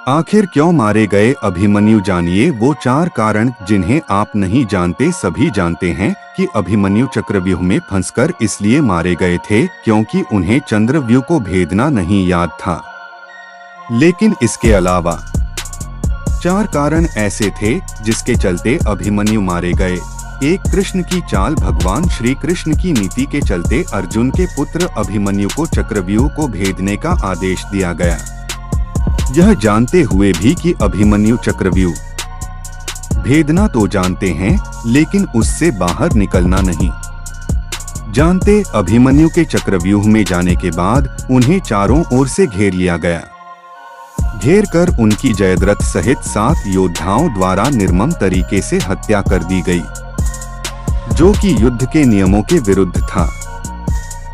आखिर क्यों मारे गए अभिमन्यु, जानिए वो 4 कारण जिन्हें आप नहीं जानते। सभी जानते हैं कि अभिमन्यु चक्रव्यूह में फंसकर इसलिए मारे गए थे क्योंकि उन्हें चंद्रव्यूह को भेदना नहीं याद था। लेकिन इसके अलावा 4 कारण ऐसे थे जिसके चलते अभिमन्यु मारे गए। एक, कृष्ण की चाल। भगवान श्री कृष्ण की नीति के चलते अर्जुन के पुत्र अभिमन्यु को चक्रव्यूह को भेदने का आदेश दिया गया, यह जानते हुए भी कि अभिमन्यु चक्रव्यूह भेदना तो जानते हैं लेकिन उससे बाहर निकलना नहीं जानते। अभिमन्यु के चक्रव्यूह में जाने के बाद उन्हें चारों ओर से घेर लिया गया। घेर कर उनकी जयद्रथ सहित 7 योद्धाओं द्वारा निर्मम तरीके से हत्या कर दी गई, जो कि युद्ध के नियमों के विरुद्ध था।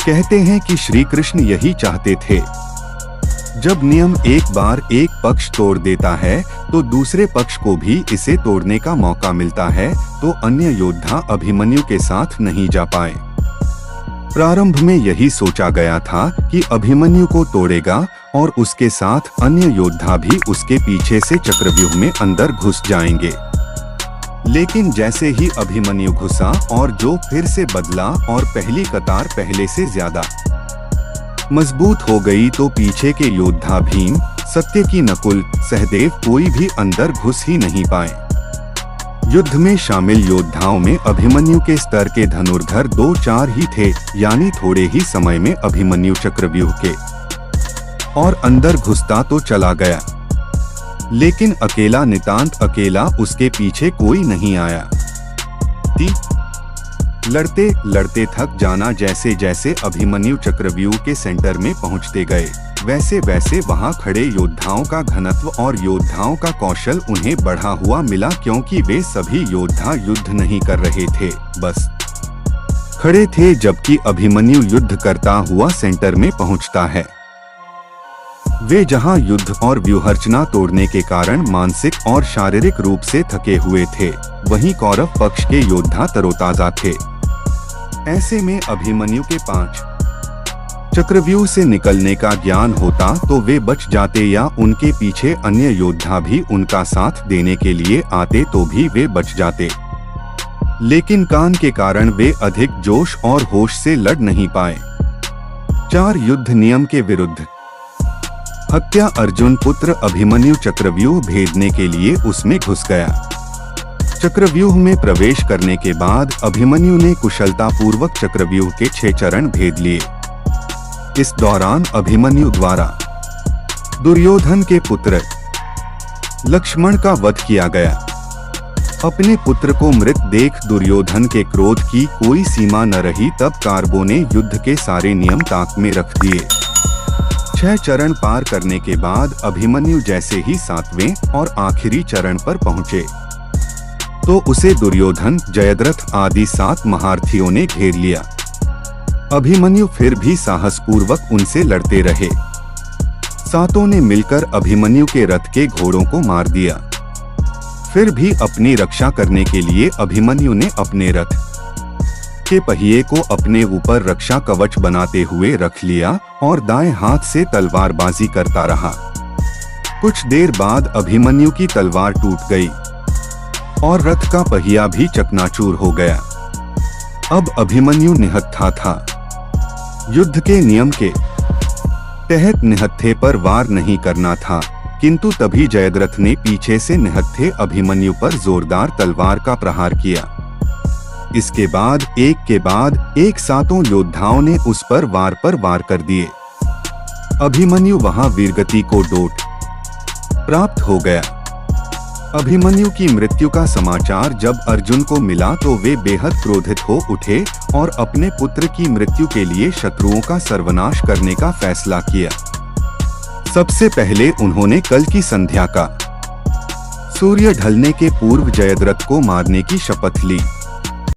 कहते हैं कि श्री कृष्ण यही चाहते थे, जब नियम एक बार एक पक्ष तोड़ देता है तो दूसरे पक्ष को भी इसे तोड़ने का मौका मिलता है, तो अन्य योद्धा अभिमन्यु के साथ नहीं जा पाए। प्रारंभ में यही सोचा गया था कि अभिमन्यु को तोड़ेगा और उसके साथ अन्य योद्धा भी उसके पीछे से चक्रव्यूह में अंदर घुस जाएंगे। लेकिन जैसे ही अभिमन्यु घुसा और जो फिर से बदला और पहली कतार पहले से ज्यादा मजबूत हो गई, तो पीछे के योद्धा भीम, सत्यकी, नकुल, सहदेव कोई भी अंदर घुस ही नहीं पाए। युद्ध में शामिल योद्धाओं में अभिमन्यु के स्तर के धनुर्धर 2-4 ही थे, यानी थोड़े ही समय में अभिमन्यु चक्रव्यूह के और अंदर घुसता तो चला गया, लेकिन अकेला, नितांत अकेला, उसके पीछे कोई नहीं आया। लड़ते लड़ते थक जाना। जैसे जैसे अभिमन्यु चक्रव्यूह के सेंटर में पहुंचते गए, वैसे वैसे वहां खड़े योद्धाओं का घनत्व और योद्धाओं का कौशल उन्हें बढ़ा हुआ मिला, क्योंकि वे सभी योद्धा युद्ध नहीं कर रहे थे, बस खड़े थे, जबकि अभिमन्यु युद्ध करता हुआ सेंटर में पहुंचता है। वे जहां युद्ध और व्यूहरचना तोड़ने के कारण मानसिक और शारीरिक रूप से थके हुए थे, वहीं कौरव पक्ष के योद्धा तरोताजा थे। ऐसे में अभिमन्यु के 5 चक्रव्यूह से निकलने का ज्ञान होता तो वे बच जाते, या उनके पीछे अन्य योद्धा भी उनका साथ देने के लिए आते तो भी वे बच जाते। लेकिन कान के कारण वे अधिक जोश और होश से लड़ नहीं पाए। 4 युद्ध नियम के विरुद्ध हत्या। अर्जुन पुत्र अभिमन्यु चक्रव्यूह भेदने के लिए उसमें घुस गया। चक्रव्यूह में प्रवेश करने के बाद अभिमन्यु ने कुशलता पूर्वक चक्रव्यूह के 6 चरण भेद लिए। इस दौरान अभिमन्यु द्वारा दुर्योधन के पुत्र लक्ष्मण का वध किया गया। अपने पुत्र को मृत देख दुर्योधन के क्रोध की कोई सीमा न रही, तब कारबों ने युद्ध के सारे नियम ताक में रख दिए। 6 चरण पार करने के बाद अभिमन्यु जैसे ही 7वें और आखिरी चरण पर पहुंचे, तो उसे दुर्योधन, जयद्रथ आदि 7 महारथियों ने घेर लिया। अभिमन्यु फिर भी साहसपूर्वक उनसे लड़ते रहे। 7 ने मिलकर अभिमन्यु के रथ के घोड़ों को मार दिया। फिर भी अपनी रक्षा करने के लिए अभिमन्यु ने अपने रथ के पहिए को अपने ऊपर रक्षा कवच बनाते हुए रख लिया और दाएं हाथ से तलवारबाजी करता रहा। कुछ देर बाद अभिमन्यु की तलवार टूट गई और रथ का पहिया भी चकनाचूर हो गया। अब अभिमन्यु निहत्था था। युद्ध के नियम के तहत निहत्थे पर वार नहीं करना था, किंतु तभी जयद्रथ ने पीछे से निहत्थे अभिमन्यु पर जोरदार तलवार का प्रहार किया। इसके बाद एक के बाद एक 7 योद्धाओं ने उस पर वार कर दिए। अभिमन्यु वहां वीरगति को डोट प्राप्त हो गया। अभिमन्यु की मृत्यु का समाचार जब अर्जुन को मिला तो वे बेहद क्रोधित हो उठे और अपने पुत्र की मृत्यु के लिए शत्रुओं का सर्वनाश करने का फैसला किया। सबसे पहले उन्होंने कल की संध्या का सूर्य ढलने के पूर्व जयद्रथ को मारने की शपथ ली।